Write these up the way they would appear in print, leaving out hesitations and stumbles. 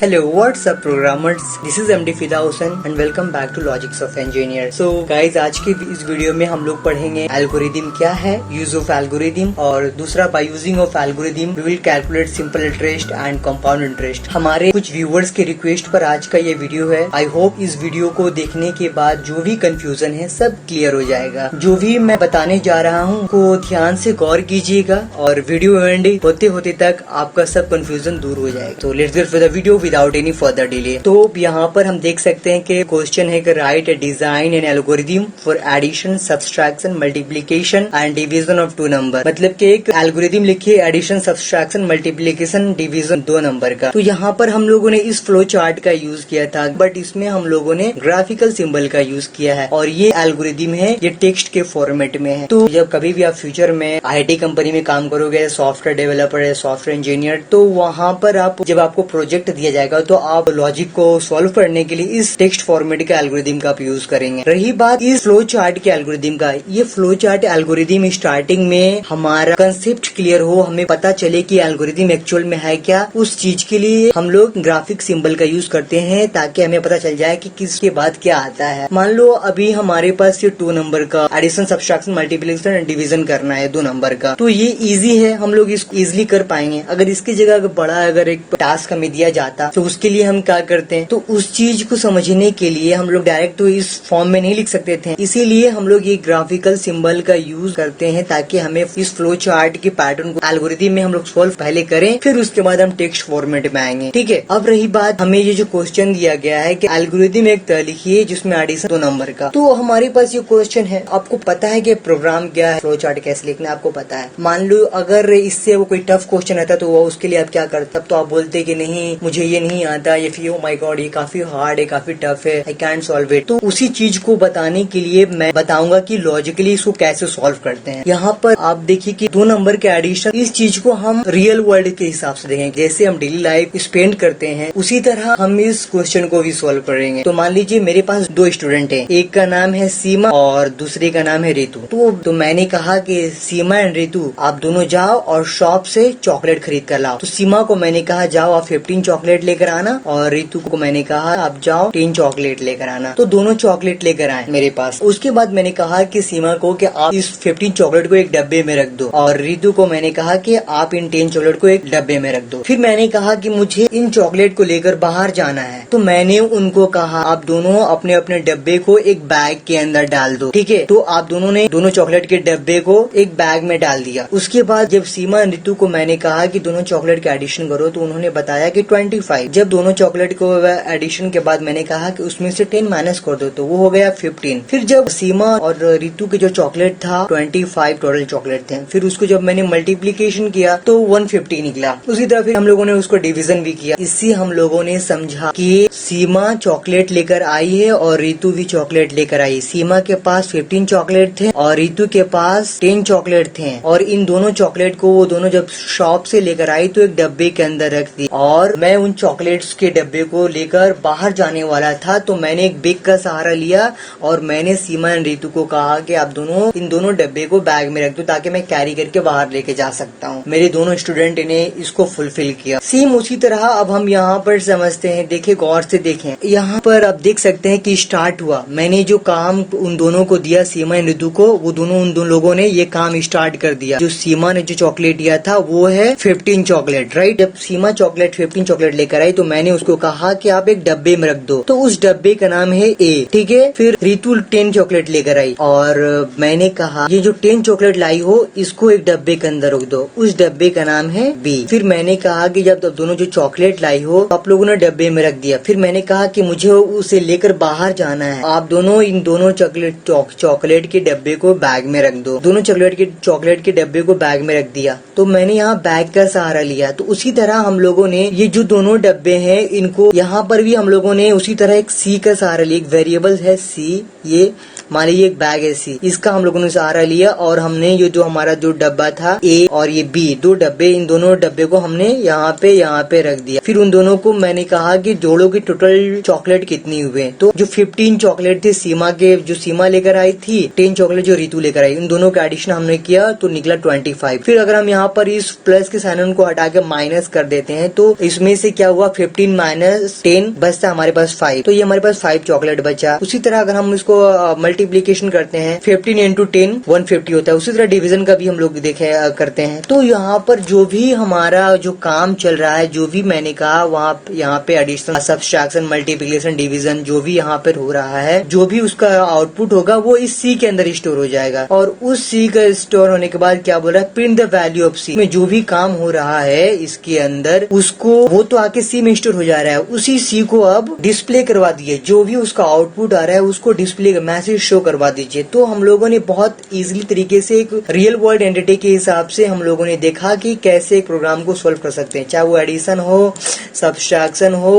Hello, what's up programmers? This is MD फिदा Hussain and welcome back to Logics of Engineer. So guys, आज की इस video में हम लोग पढ़ेंगे एल्गोरिदम क्या है, यूज ऑफ एल्गोरिदम, और दूसरा by using of algorithm we will calculate simple interest and compound interest. हमारे कुछ व्यूअर्स के रिक्वेस्ट पर आज का ये वीडियो है। आई होप इस वीडियो को देखने के बाद जो भी कंफ्यूजन है सब क्लियर हो जाएगा। जो भी मैं बताने जा रहा हूँ को ध्यान से गौर कीजिएगा और वीडियो एंड होते होते तक आपका सब कंफ्यूजन दूर हो जाएगा। तो let's get for the video without any further delay. तो यहाँ पर हम देख सकते हैं कि क्वेश्चन है कि write a design and algorithm for addition, subtraction, multiplication and division of two number. मतलब कि एक एल्गोरिथम लिखिए एडिशन, सब्सट्रैक्शन, मल्टीप्लिकेशन, डिवीजन दो नंबर का। तो यहाँ पर हम लोगों ने इस फ्लो चार्ट का यूज किया था, बट इसमें हम लोगों ने ग्राफिकल सिंबल का यूज किया है और ये एल्गोरिथम है, ये टेक्स्ट के फॉर्मेट में है। तो जब कभी भी आप फ्यूचर में IIT कंपनी में काम करोगे, सॉफ्टवेयर डेवलपर है, सॉफ्टवेयर इंजीनियर, तो वहाँ पर आप जब आपको प्रोजेक्ट दिया जाएगा तो आप लॉजिक को सॉल्व करने के लिए इस टेक्स्ट फॉर्मेट के एल्गोरिथम का आप यूज करेंगे। रही बात इस फ्लो चार्ट के एल्गोरिथम का, ये फ्लो चार्ट एल्गोरिथम स्टार्टिंग में हमारा कंसेप्ट क्लियर हो, हमें पता चले कि एल्गोरिथम एक्चुअल में है क्या, उस चीज के लिए हम लोग ग्राफिक सिंबल का यूज करते हैं ताकि हमें पता चल जाए कि किसके बाद क्या आता है। मान लो अभी हमारे पास ये 2 नंबर का addition, subtraction, multiplication and division करना है 2 नंबर का, तो ये इजी है, हम लोग इसको इजिली कर पाएंगे। अगर इसकी जगह बड़ा अगर एक टास्क हमें दिया जाता तो उसके लिए हम क्या करते हैं, तो उस चीज को समझने के लिए हम लोग डायरेक्ट तो इस फॉर्म में नहीं लिख सकते थे, इसीलिए हम लोग ये ग्राफिकल सिंबल का यूज करते हैं ताकि हमें इस फ्लो चार्ट के पैटर्न को एल्गोरिथम में हम लोग सॉल्व पहले करें, फिर उसके बाद हम टेक्स्ट फॉर्मेट में आएंगे। ठीक है, अब रही बात, हमें ये जो क्वेश्चन दिया गया है कि एल्गोरिथम एक लिखिए जिसमें एडिशन 2 नंबर का, तो हमारे पास ये क्वेश्चन है। आपको पता है कि प्रोग्राम क्या है, फ्लो चार्ट कैसे लिखना है आपको पता है। मान लो अगर इससे वो कोई टफ क्वेश्चन रहता तो वो उसके लिए आप क्या करते, तो आप बोलते कि नहीं मुझे ये नहीं आता, ये फिर ओ माय गॉड ये काफी हार्ड है, काफी टफ है, आई कैंट सॉल्व इट। तो उसी चीज को बताने के लिए मैं बताऊंगा कि लॉजिकली इसको कैसे सॉल्व करते हैं। यहाँ पर आप देखिए कि 2 नंबर के एडिशन, इस चीज को हम रियल वर्ल्ड के हिसाब से देखेंगे, जैसे हम डेली लाइफ स्पेंड करते हैं उसी तरह हम इस क्वेश्चन को भी सॉल्व करेंगे। तो मान लीजिए मेरे पास 2 स्टूडेंट हैं, एक का नाम है सीमा और दूसरे का नाम है रितु। तो मैंने कहा कि सीमा एंड रितु आप दोनों जाओ और शॉप से चॉकलेट खरीद कर लाओ। तो सीमा को मैंने कहा जाओ आप 15 चॉकलेट लेकर आना, और रितु को मैंने कहा आप जाओ 10 चॉकलेट लेकर आना। तो दोनों चॉकलेट लेकर आए मेरे पास। उसके बाद मैंने कहा कि सीमा को कि आप इस 15 चॉकलेट को एक डब्बे में रख दो, और रितु को मैंने कहा कि आप इन 10 चॉकलेट को एक डब्बे में रख दो। फिर मैंने कहा कि मुझे इन चॉकलेट को लेकर बाहर जाना है, तो मैंने उनको कहा आप दोनों अपने अपने डब्बे को एक बैग के अंदर डाल दो। ठीक है, तो आप दोनों ने दोनों चॉकलेट के डब्बे को एक बैग में डाल दिया। उसके बाद जब सीमा और रितु को मैंने कहा कि दोनों चॉकलेट का एडिशन करो, तो उन्होंने बताया कि 25। जब दोनों चॉकलेट को एडिशन के बाद मैंने कहा कि उसमें से 10 माइनस कर दो, तो वो हो गया 15। फिर जब सीमा और रितु के जो चॉकलेट था 25 टोटल चॉकलेट थे, फिर उसको जब मैंने मल्टीप्लीकेशन किया तो 150 निकला। उसी तरह फिर हम लोगों ने उसको डिवीजन भी किया। इससे हम लोगों ने समझा कि सीमा चॉकलेट लेकर आई है और रितु भी चॉकलेट लेकर आई। सीमा के पास 15 चॉकलेट थे और रितु के पास 10 चॉकलेट थे, और इन दोनों चॉकलेट को वो दोनों जब शॉप से लेकर आई तो एक डब्बे के अंदर रख दी, और मैं उन चॉकलेट्स के डब्बे को लेकर बाहर जाने वाला था। तो मैंने एक बैग का सहारा लिया और मैंने सीमा एंड रितु को कहा कि आप दोनों इन दोनों डब्बे को बैग में रख दो ताकि मैं कैरी करके बाहर लेके जा सकता हूँ। मेरे दोनों स्टूडेंट ने इसको फुलफिल किया। सेम उसी तरह अब हम यहाँ पर समझते हैं, देखिए गौर से देखें, यहाँ पर आप देख सकते हैं कि स्टार्ट हुआ। मैंने जो काम उन दोनों को दिया, सीमा एंड रितु को, वो दोनों उन दोनों लोगों ने ये काम स्टार्ट कर दिया। जो सीमा ने जो चॉकलेट दिया था वो है 15 चॉकलेट, राइट। जब सीमा चॉकलेट 15 चॉकलेट लेकर आई तो मैंने उसको कहा कि आप एक डब्बे में रख दो, तो उस डब्बे का नाम है A। ठीक है, फिर रितु 10 चॉकलेट लेकर आई और मैंने कहा ये जो 10 चॉकलेट लाई हो इसको एक डब्बे के अंदर रख दो, उस डब्बे का नाम है B। फिर मैंने कहा कि जब दोनों जो चॉकलेट लाई हो आप लोगों ने डब्बे में रख दिया। फिर मैंने कहा कि मुझे उसे लेकर बाहर जाना है, आप दोनों इन दोनों चॉकलेट के डब्बे को बैग में रख दो। दोनों चॉकलेट के डब्बे को बैग में रख दिया, तो मैंने यहाँ बैग का सहारा लिया। तो उसी तरह हम लोगों ने ये जो दोनों डब्बे हैं इनको यहाँ पर भी हम लोगों ने उसी तरह एक C का सहारा लिया, एक वेरिएबल है C, ये मान लीजिए एक बैग है सी, इसका हम लोगों ने सहारा लिया और हमने ये जो हमारा जो डब्बा था ए और ये बी, दो डब्बे, इन दोनों डब्बे को हमने यहाँ पे रख दिया। फिर उन दोनों को मैंने कहा कि जोड़ो की टोटल चॉकलेट कितनी हुए, तो जो 15 चॉकलेट थे सीमा के, जो सीमा लेकर आई थी, 10 चॉकलेट जो रितु लेकर आई, इन दोनों का एडिशन हमने किया तो निकला 25। फिर अगर हम यहाँ पर इस प्लस के साइन को हटा के माइनस कर देते हैं तो इसमें से क्या हुआ, 15 माइनस 10 बचता हमारे पास 5, तो ये हमारे पास 5 चॉकलेट बचा। उसी तरह अगर हम इसको मल्टीप्लीकेशन करते हैं, 15 इंटू 10 150 होता है। उसी तरह डिवीजन का भी हम लोग देखे करते हैं। तो यहाँ पर जो भी हमारा जो काम चल रहा है, जो भी मैंने कहा वहाँ यहाँ पे एडिशन, सब्सट्रैक्शन, मल्टीप्लिकेशन, डिवीजन जो भी यहाँ पर हो रहा है, जो भी उसका आउटपुट होगा वो इस सी के अंदर स्टोर हो जाएगा। और उस सी का स्टोर होने के बाद क्या बोल रहा है, प्रिंट द वैल्यू ऑफ सी, में जो भी काम हो रहा है इसके अंदर उसको, वो तो आके सी में स्टोर हो जा रहा है, उसी सी को अब डिस्प्ले करवा दिए, जो भी उसका आउटपुट आ रहा है उसको डिस्प्ले मैसेज शो करवा दीजिए। तो हम लोगों ने बहुत इजीली तरीके से एक रियल वर्ल्ड एंटिटी के हिसाब से हम लोगों ने देखा कि कैसे एक प्रोग्राम को सोल्व कर सकते हैं, चाहे वो एडिशन हो, सब्सट्रैक्शन हो,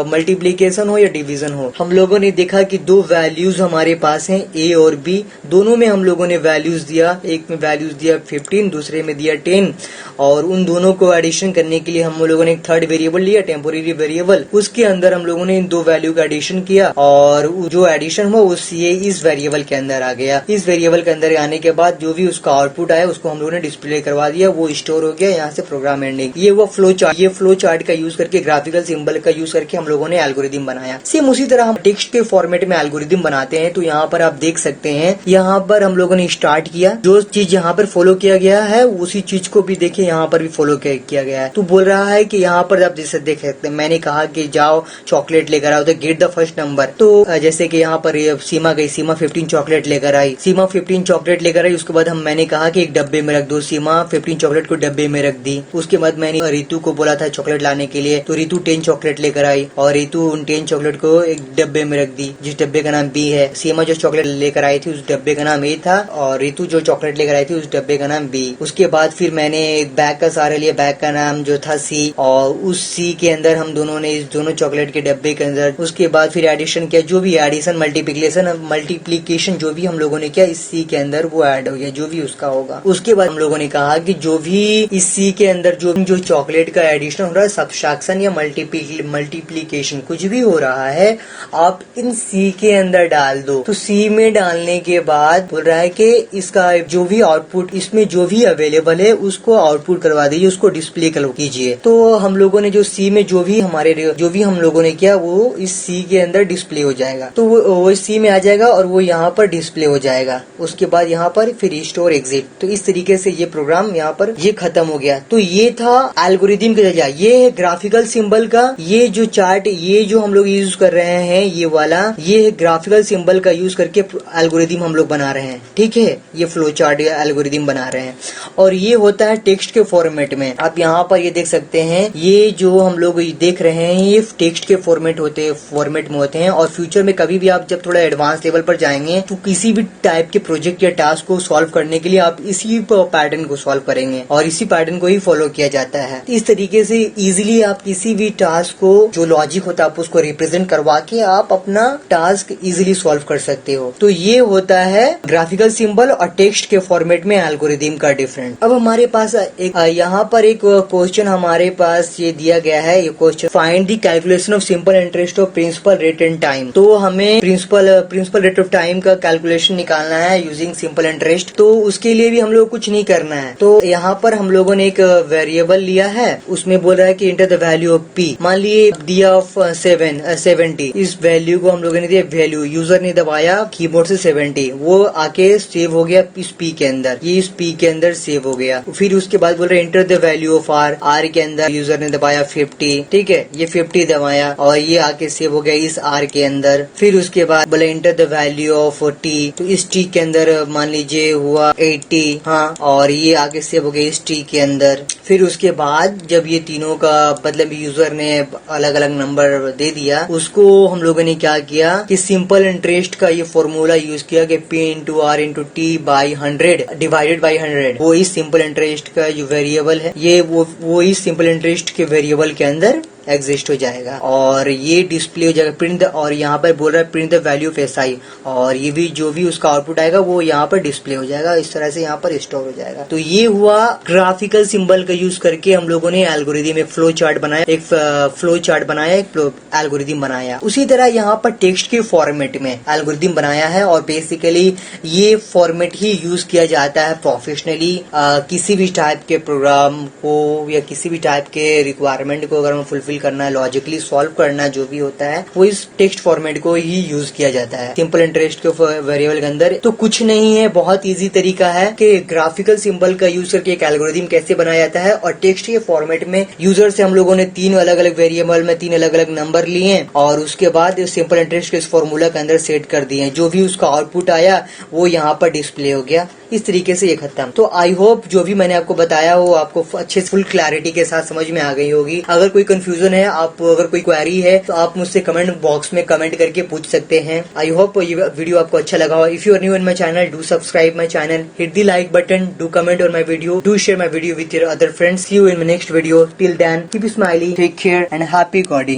मल्टीप्लीकेशन हो या डिवीजन हो। हम लोगों ने देखा कि दो वैल्यूज हमारे पास हैं, ए और बी, दोनों में हम लोगों ने वैल्यूज दिया, एक में वैल्यूज दिया 15, दूसरे में दिया 10, और उन दोनों को एडिशन करने के लिए हम लोगों ने एक थर्ड वेरिएबल लिया, टेम्पोररी वेरिएबल, उसके अंदर हम लोगों ने इन दो वैल्यू का एडिशन किया और जो एडिशन हुआ उससे इस वेरिएबल के अंदर आ गया। इस वेरिएबल के अंदर आने के बाद जो भी उसका आउटपुट आया उसको हम लोगों ने डिस्प्ले करवा दिया, वो स्टोर हो गया, यहाँ से प्रोग्राम एंडिंग। ये वो फ्लो चार्ट, ये फ्लो चार्ट का यूज करके, ग्राफिकल सिंबल का यूज करके हम लोगों ने एल्गोरिदम बनाया। सेम उसी तरह हम टेक्स्ट के फॉर्मेट में एल्गोरिदम बनाते हैं। तो यहाँ पर आप देख सकते हैं, यहाँ पर हम लोगों ने स्टार्ट किया, जो चीज यहाँ पर फॉलो किया गया है उसी चीज को भी देखिए यहाँ पर भी फॉलो किया गया है। तो बोल रहा है कि यहाँ पर आप जैसे देख सकते हैं, मैंने कहा कि जाओ चॉकलेट लेकर आओ, तो गेट द फर्स्ट नंबर। तो जैसे कि यहाँ पर सीमा गई, सीमा 15 चॉकलेट लेकर आई, सीमा 15 चॉकलेट लेकर आई। उसके बाद मैंने कहा कि एक डब्बे में रख दो, सीमा 15 चॉकलेट को डब्बे में रख दी। उसके बाद मैंने रितु को बोला था चॉकलेट लाने के लिए, तो रितु 10 चॉकलेट लेकर आई और रितु उन 10 चॉकलेट को एक डब्बे में रख दी, जिस डब्बे का नाम बी है। सीमा जो चॉकलेट लेकर आई थी उस डब्बे का नाम ए था और रितु जो चॉकलेट लेकर आई थी उस डब्बे का नाम बी। उसके बाद फिर मैंने एक बैग का सहारा लिया, बैग का नाम जो था सी, और उस सी के अंदर हम दोनों ने इस दोनों चॉकलेट के डब्बे के अंदर, उसके बाद फिर एडिशन किया, जो भी एडिशन, मल्टीप्लीकेशन जो भी हम लोगों ने किया इस सी के अंदर वो ऐड हो गया, जो भी उसका होगा। उसके बाद हम लोगों ने कहा कि जो भी इस सी के अंदर जो चॉकलेट का एडिशन हो रहा है, सब्सट्रैक्शन या मल्टीप्लीकेशन कुछ भी हो रहा है, आप इन सी के अंदर डाल दो। तो सी में डालने के बाद बोल रहा है कि इसका जो भी आउटपुट, इसमें जो भी अवेलेबल है उसको आउटपुट करवा दीजिए, उसको डिस्प्ले कीजिए। तो हम लोगों ने जो सी में जो भी हम लोगों ने किया वो इस सी के अंदर डिस्प्ले हो जाएगा। तो वो इस सी में आ जाएगा और वो यहाँ पर डिस्प्ले हो जाएगा। उसके बाद यहाँ पर फिर स्टोर एग्जिट। तो इस तरीके से ये प्रोग्राम यहाँ पर ये खत्म हो गया। तो ये था एल्गोरिदम का जरिया, ये है ग्राफिकल सिंबल का, ये जो चार्ट, ये जो हम लोग यूज कर रहे हैं ये वाला, ये ग्राफिकल सिंबल का यूज करके एल्गोरिदम हम लोग बना रहे हैं। ठीक है, ये फ्लो चार्ट एल्गोरिदम बना रहे हैं और ये होता है टेक्स्ट के फॉर्मेट में। आप यहाँ पर ये देख सकते हैं, ये जो हम लोग देख रहे हैं ये टेक्स्ट के फॉर्मेट में होते हैं और फ्यूचर में कभी भी आप जब थोड़ा एडवांस लेवल पर जाएंगे तो किसी भी टाइप के प्रोजेक्ट या टास्क को सॉल्व करने के लिए आप इसी पैटर्न को सॉल्व करेंगे और इसी पैटर्न को ही फॉलो किया जाता है। इस तरीके से इजीली आप किसी भी टास्क को, जो लॉजिक होता है, आप उसको रिप्रेजेंट करवा के आप अपना टास्क इजीली सॉल्व कर सकते हो। तो ये होता है ग्राफिकल सिंबल और टेक्स्ट के फॉर्मेट में एल्गोरिदम का डिफरेंट। अब हमारे पास यहाँ पर एक क्वेश्चन हमारे पास ये दिया गया है, ये question, find the calculation of simple interest of principal rate and time. तो हमें प्रिंसिपल रेट ऑफ टाइम का कैलकुलेशन निकालना है यूजिंग सिंपल इंटरेस्ट। तो उसके लिए भी हम लोग कुछ नहीं करना है। तो यहाँ पर हम लोगों ने एक वेरिएबल लिया है, उसमें बोल रहा है कि inter the value of P. मान लिए दिया ऑफ 70, इस वैल्यू को हम लोगों ने दिया वैल्यू, यूजर ने दबाया कीबोर्ड से 70, वो आके सेव हो गया इस पी के अंदर, ये इस पी के अंदर सेव हो गया। फिर उसके बाद बोल रहे enter the value of r, r के अंदर यूजर ने दबाया 50, ठीक है, ये 50 दबाया और ये आके सेव हो गया इस आर के अंदर। फिर उसके बाद बोले inter the value of T, तो इस टी के अंदर मान लीजिए हुआ 80, हाँ, और ये आगे सेव हो गया इस टी के अंदर। फिर उसके बाद जब ये तीनों का मतलब यूजर ने अलग अलग नंबर दे दिया, उसको हम लोगों ने क्या किया कि सिंपल इंटरेस्ट का ये फॉर्मूला यूज किया कि P into r into t by 100 divided by 100। वो इस सिंपल इंटरेस्ट का जो वेरिएबल है, ये वो इस सिंपल इंटरेस्ट के वेरिएबल के अंदर एग्जिस्ट हो जाएगा और ये डिस्प्ले हो जाएगा प्रिंट, और यहाँ पर बोल रहा है print the value of SI, और ये भी जो भी उसका आउटपुट आएगा वो यहाँ पर डिस्प्ले हो जाएगा, इस तरह से यहाँ पर स्टोर हो जाएगा। तो ये हुआ ग्राफिकल सिंबल का यूज करके हम लोगों ने एल्गोरिथम, एक फ्लो चार्ट बनाया, एक एल्गोरिथम बनाया। उसी तरह यहाँ पर टेक्स्ट के फॉर्मेट में एल्गोरिथम बनाया है और बेसिकली ये फॉर्मेट ही यूज किया जाता है प्रोफेशनली किसी भी टाइप के प्रोग्राम को या किसी भी टाइप के रिक्वायरमेंट को अगर हमें फुलफिल करना है, लॉजिकली सॉल्व करना है, जो भी होता है वो इस टेक्स्ट फॉर्मेट को ही यूज किया जाता है सिंपल इंटरेस्ट के वेरिएबल के अंदर। तो कुछ नहीं है, बहुत इजी तरीका है कि ग्राफिकल सिंबल का यूज करके एक एल्गोरिथम कैसे बनाया जाता है। और टेक्स्ट के फॉर्मेट में यूजर से हम लोगों ने 3 अलग अलग वेरिएबल में 3 अलग अलग नंबर लिए और उसके बाद सिंपल इंटरेस्ट के इस फॉर्मूला के अंदर सेट कर दिए, जो भी उसका आउटपुट आया वो यहाँ पर डिस्प्ले हो गया। इस तरीके से ये खत्म। तो आई होप जो भी मैंने आपको बताया वो आपको अच्छे फुल क्लैरिटी के साथ समझ में आ गई होगी। अगर कोई कंफ्यूजन है, आप अगर कोई क्वेरी है तो आप मुझसे कमेंट बॉक्स में कमेंट करके पूछ सकते हैं। आई होप ये वीडियो आपको अच्छा लगा हो। If you are new in my channel, do subscribe my channel, hit the like button, do comment on my video, do share my video with your other friends. See you in my next video. Till then keep smiling, take care and happy coding.